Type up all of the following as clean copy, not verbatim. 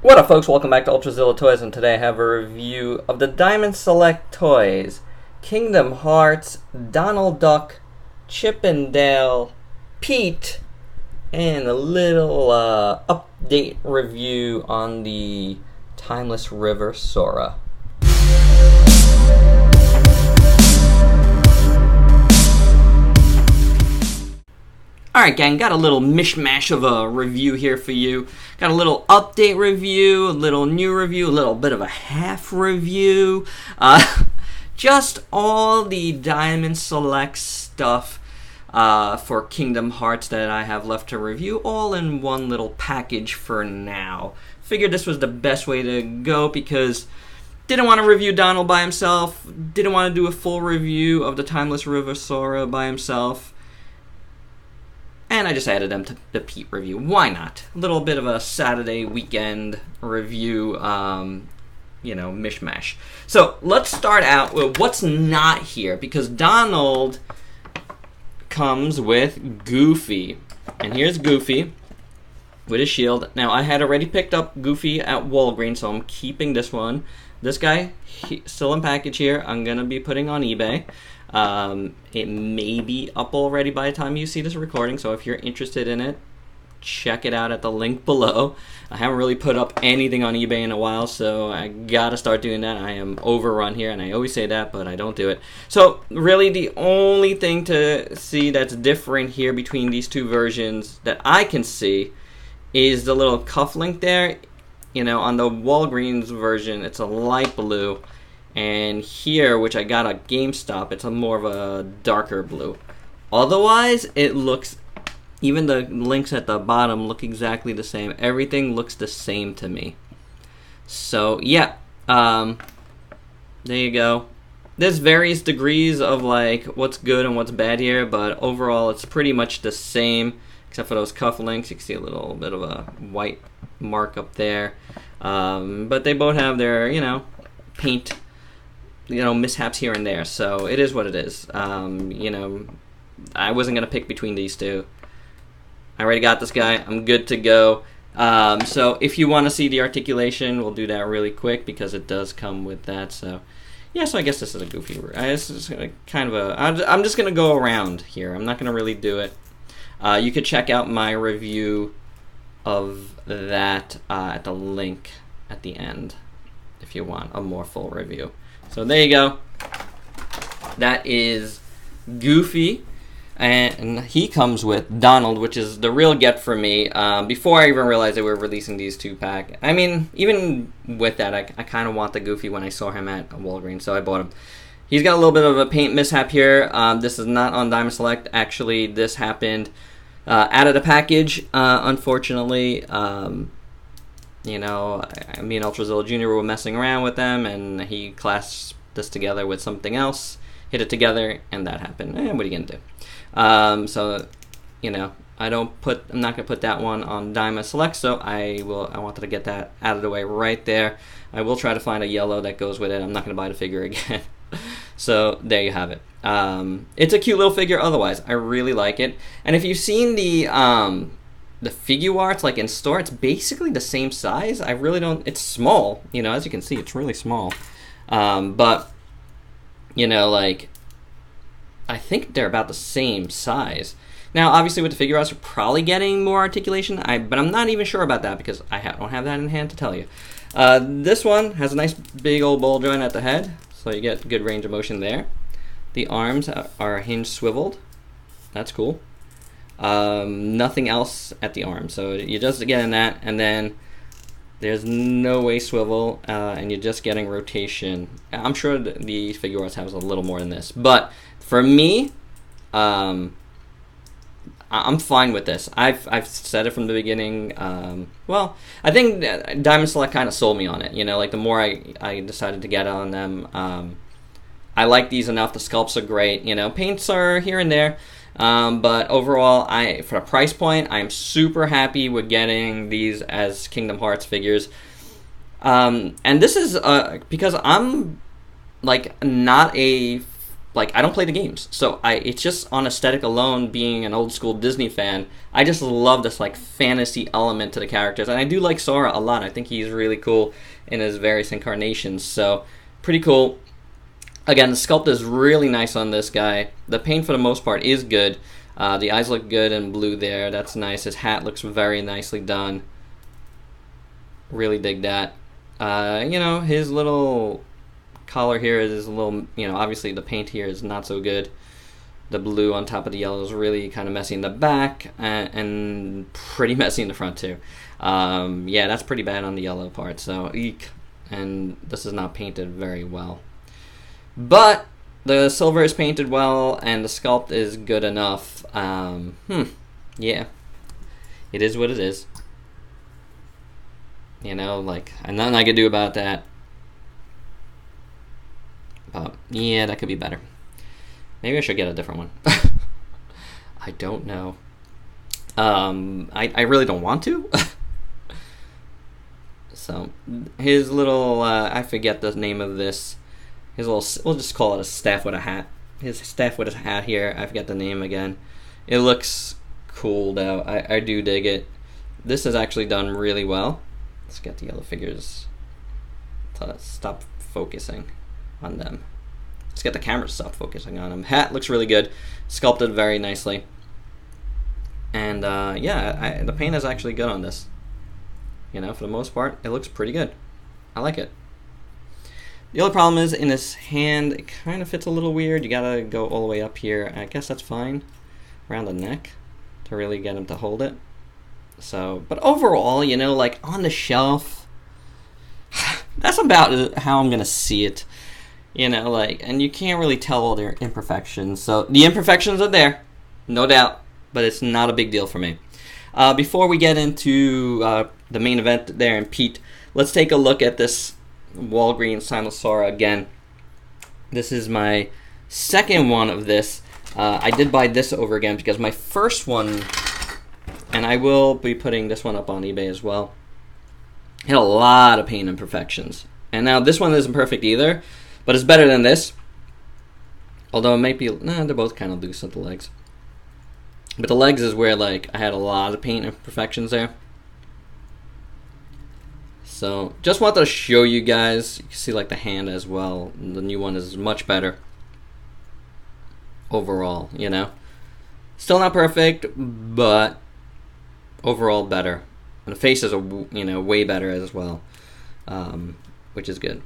What up, folks? Welcome back to Ultrazilla Toys, and today I have a review of the Diamond Select Toys, Kingdom Hearts, Donald Duck, Chippendale, Pete, and a little update review on the Timeless River Sora. Alright gang, got a little mishmash of a review here for you. Got a little update review, a little new review, a little bit of a half review. Just all the Diamond Select stuff for Kingdom Hearts that I have left to review, all in one little package for now. Figured this was the best way to go because didn't want to review Donald by himself, didn't want to do a full review of the Timeless River Sora by himself. And I just added them to the Pete review. Why not? A little bit of a Saturday weekend review, mishmash. So let's start out with what's not here, because Donald comes with Goofy. And here's Goofy with his shield. Now, I had already picked up Goofy at Walgreens, so I'm keeping this one. This guy, still in package here, I'm going to be putting on eBay. It may be up already by the time you see this recording, so if you're interested in it, check it out at the link below. I haven't really put up anything on eBay in a while, so I gotta start doing that. I am overrun here, and I always say that, but I don't do it. So really the only thing to see that's different here between these two versions that I can see is the little cuff link there. You know, on the Walgreens version, it's a light blue. And here, which I got at GameStop, it's a more of a darker blue. Otherwise, it looks, even the links at the bottom look exactly the same. Everything looks the same to me. So, yeah. There you go. There's various degrees of, like, what's good and what's bad here, but overall, it's pretty much the same, except for those cuff links. You can see a little bit of a white mark up there. But they both have their, paint mishaps here and there, so it is what it is. I wasn't going to pick between these two. I already got this guy. I'm good to go. So if you want to see the articulation, we'll do that really quick because it does come with that. So yeah, so I guess this is a Goofy. This is kind of a... I'm just going to go around here. I'm not going to really do it. You could check out my review of that at the link at the end if you want a more full review. So there you go. That is Goofy, and he comes with Donald, which is the real get for me. Before I even realized they were releasing these two-pack. I mean, even with that, I kind of want the Goofy when I saw him at Walgreens, so I bought him. He's got a little bit of a paint mishap here. This is not on Diamond Select. Actually, this happened out of the package, unfortunately. Me and Ultrazilla Jr. were messing around with them, and he clasped this together with something else, hit it together, and that happened. What are you gonna do? I'm not gonna put that one on Diamond Select, so I wanted to get that out of the way right there. I will try to find a yellow that goes with it. I'm not gonna buy the figure again. So there you have it. It's a cute little figure. Otherwise, I really like it. And if you've seen the figure arts, like in store, it's basically the same size. I really don't... It's small, as you can see, it's really small. But, I think they're about the same size. Now, obviously, with the figure arts, you're probably getting more articulation, but I'm not even sure about that because I don't have that in hand to tell you. This one has a nice big old ball joint at the head, so you get good range of motion there. The arms are hinge swiveled. That's cool. Nothing else at the arm, so you're just getting that, and then there's no waist swivel, and you're just getting rotation. I'm sure the figure arts has a little more than this, but for me, I'm fine with this. I've said it from the beginning. Well, I think Diamond Select kind of sold me on it. Like the more I decided to get on them, I like these enough. The sculpts are great. Paints are here and there. But overall, for a price point, I'm super happy with getting these as Kingdom Hearts figures. And this is because I'm not a like, I don't play the games, so it's just on aesthetic alone, being an old school Disney fan, I just love this like fantasy element to the characters, and I do like Sora a lot. I think he's really cool in his various incarnations, so pretty cool. Again, the sculpt is really nice on this guy. The paint for the most part is good. The eyes look good in blue there. That's nice. His hat looks very nicely done. Really dig that. You know, his little collar here is a little, you know, obviously the paint here is not so good. The blue on top of the yellow is really kind of messy in the back, and pretty messy in the front too. Yeah, that's pretty bad on the yellow part, so eek. And this is not painted very well. But the silver is painted well, and the sculpt is good enough. Yeah. It is what it is. You know, like, nothing I can do about that. But, yeah, that could be better. Maybe I should get a different one. I don't know. I really don't want to. So, his little, I forget the name of this. His little, we'll just call it a staff with a hat. His staff with a hat here, I forget the name again. It looks cool though. I do dig it. This is actually done really well. Let's get the yellow figures to stop focusing on them. Let's get the camera to stop focusing on them. Hat looks really good. Sculpted very nicely. And yeah, the paint is actually good on this. You know, for the most part, it looks pretty good. I like it. The only problem is in his hand, it kind of fits a little weird. You gotta go all the way up here. I guess that's fine. Around the neck to really get him to hold it. So, but overall, you know, like on the shelf, that's about how I'm gonna see it. You know, like, and you can't really tell all their imperfections. So the imperfections are there, no doubt, but it's not a big deal for me. Before we get into the main event there in Pete, let's take a look at this Walgreens Timeless Sora again. This is my second one of this. I did buy this over again because my first one, and I will be putting this one up on eBay as well, had a lot of paint imperfections. And now this one isn't perfect either, but it's better than this. Although it might be, nah, they're both kind of loose at the legs. But the legs is where, like, I had a lot of paint imperfections there. So, just wanted to show you guys. You can see, like, the hand as well. The new one is much better overall, you know. Still not perfect, but overall better. And the face is, you know, way better as well, which is good.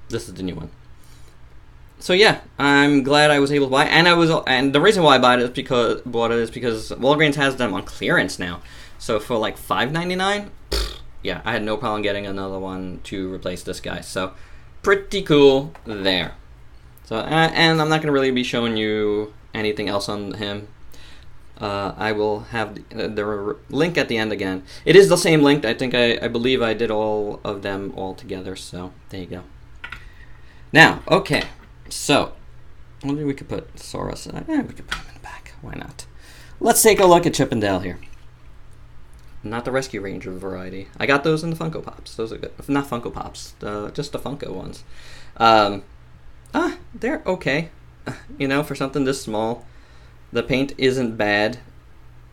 This is the new one. So yeah, I'm glad I was able to buy, and the reason why I bought it is because Walgreens has them on clearance now. So for like $5.99, yeah, I had no problem getting another one to replace this guy. So pretty cool there. So and I'm not gonna really be showing you anything else on him. I will have the link at the end again. It is the same link. I believe I did all of them all together. So there you go. Now, okay. So, maybe we could put Sora aside. We could put him in the back. Why not? Let's take a look at Chippendale here. Not the Rescue Ranger variety. I got those in the Funko Pops. Those are good. Not Funko Pops. Just the Funko ones. They're okay. You know, for something this small. The paint isn't bad.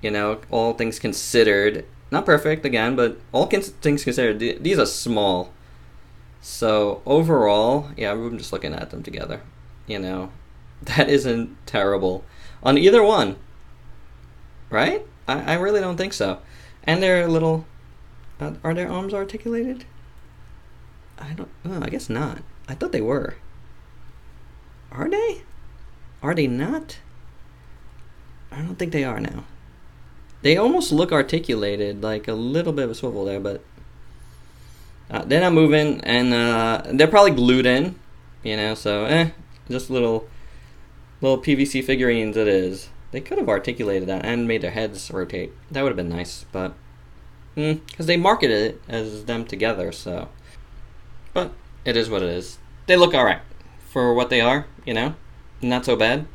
You know, all things considered. Not perfect, again, but all things considered, these are small. So overall, yeah, I'm just looking at them together. You know, that isn't terrible on either one, right? I really don't think so. And they're little. Are their arms articulated? I don't. Oh, I guess not. I thought they were. Are they? Are they not? I don't think they are now. They almost look articulated, like a little bit of a swivel there, but. They're not moving, and they're probably glued in, you know, so, just little PVC figurines it is. They could have articulated that and made their heads rotate. That would have been nice, but, because they marketed it as them together, so. But, it is what it is. They look alright for what they are, you know, not so bad.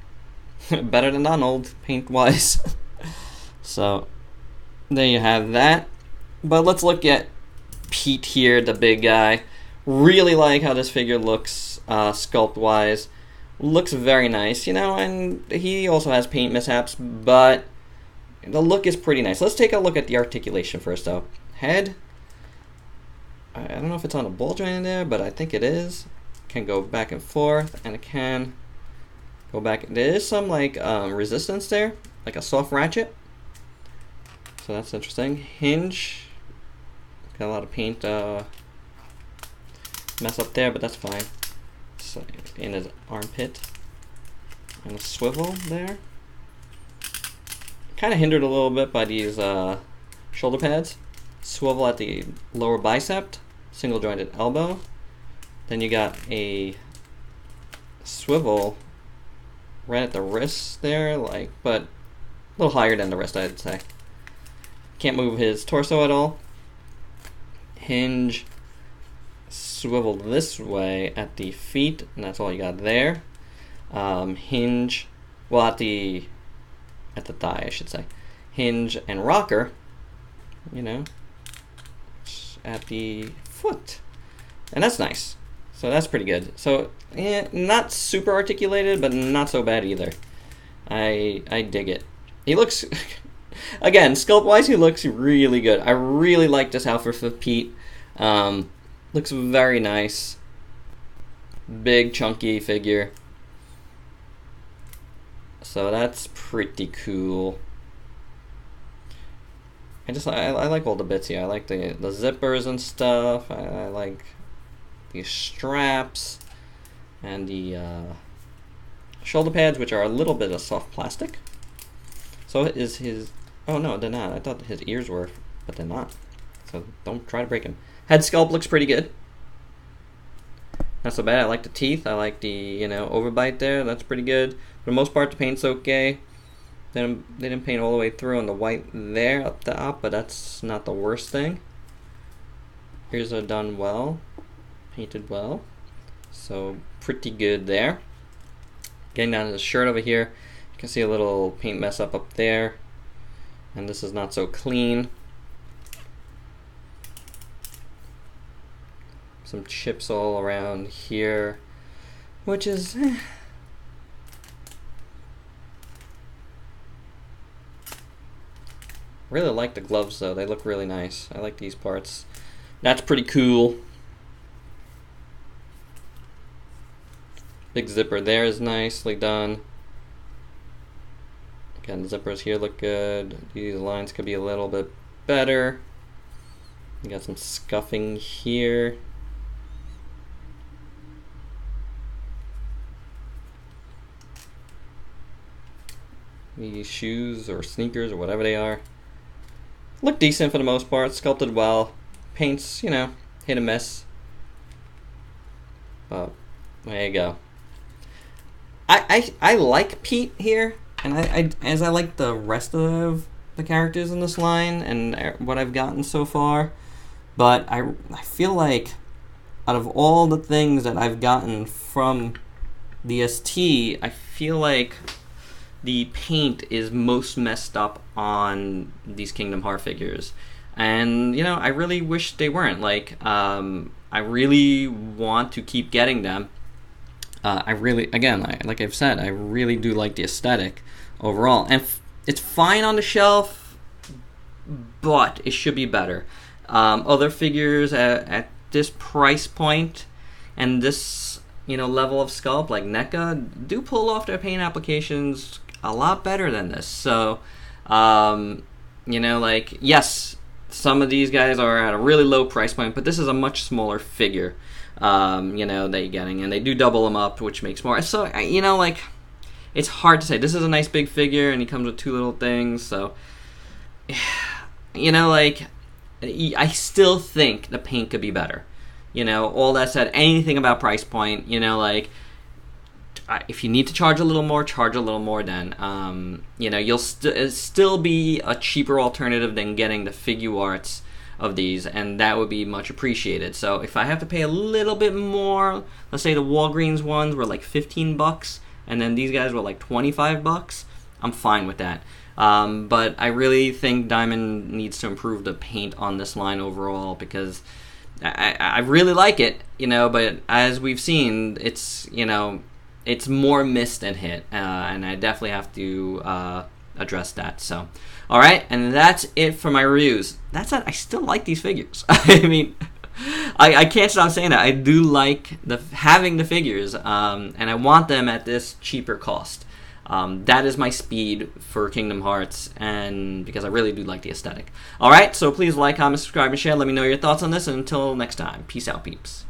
Better than Donald, paint-wise. So, there you have that. But let's look at Pete here, the big guy. Really like how this figure looks sculpt-wise. Looks very nice, you know, and he also has paint mishaps, but the look is pretty nice. Let's take a look at the articulation first, though. Head. I don't know if it's on a ball joint in there, but I think it is. Can go back and forth, and it can go back. There is some like resistance there, like a soft ratchet. So that's interesting. Hinge. Got a lot of paint mess up there, but that's fine. So in his armpit. And a swivel there. Kind of hindered a little bit by these shoulder pads. Swivel at the lower bicep, single jointed elbow. Then you got a swivel right at the wrist there, like, but a little higher than the wrist, I'd say. Can't move his torso at all. Hinge, swivel this way at the feet, and that's all you got there. Hinge, well, at the thigh, I should say. Hinge and rocker, you know, at the foot, and that's nice. So that's pretty good. So not super articulated, but not so bad either. I dig it. He looks, again, sculpt wise, he looks really good. I really like this outfit for Pete. Looks very nice. Big chunky figure. So that's pretty cool. I like all the bits here. I like the zippers and stuff. I like these straps and the shoulder pads, which are a little bit of soft plastic. So is his, oh no, they're not. I thought his ears were, but they're not. So don't try to break him. Head sculpt looks pretty good. Not so bad. I like the teeth. I like the, you know, overbite there. That's pretty good. For the most part, the paint's okay. They didn't paint all the way through on the white there up top, but that's not the worst thing. Ears are done well. Painted well. So pretty good there. Getting down to the shirt over here, you can see a little paint mess up there. And this is not so clean. Some chips all around here, which is really like the gloves though. They look really nice. I like these parts. That's pretty cool. Big zipper there is nicely done. Again, the zippers here look good. These lines could be a little bit better. You got some scuffing here. These shoes or sneakers or whatever they are look decent for the most part. Sculpted well. Paints, you know, hit and miss. But there you go. I like Pete here, and as I like the rest of the characters in this line and what I've gotten so far, but I feel like out of all the things that I've gotten from the ST, I feel like the paint is most messed up on these Kingdom Hearts figures. And, you know, I really wish they weren't. Like, I really want to keep getting them. I really, again, like I've said, I really do like the aesthetic overall. And it's fine on the shelf, but it should be better. Other figures at this price point and this, you know, level of sculpt, like NECA, do pull off their paint applications a lot better than this. So, you know, like, yes, some of these guys are at a really low price point, but this is a much smaller figure, you know, that you're getting, and they do double them up, which makes more. So, you know, like, it's hard to say. This is a nice big figure, and he comes with two little things, so, you know, like, I still think the paint could be better. You know, all that said, anything about price point, you know, like, if you need to charge a little more then. You know, you'll still be a cheaper alternative than getting the Figuarts of these, and that would be much appreciated. So if I have to pay a little bit more, let's say the Walgreens ones were like $15, and then these guys were like $25, I'm fine with that. But I really think Diamond needs to improve the paint on this line overall, because I really like it, you know, but as we've seen, it's, you know, it's more miss than hit, and I definitely have to address that. So, all right, and that's it for my reviews. That's it. I still like these figures. I mean, I can't stop saying that. I do like having the figures, and I want them at this cheaper cost. That is my speed for Kingdom Hearts, and because I really do like the aesthetic. All right, so please like, comment, subscribe, and share. Let me know your thoughts on this, and until next time, peace out, peeps.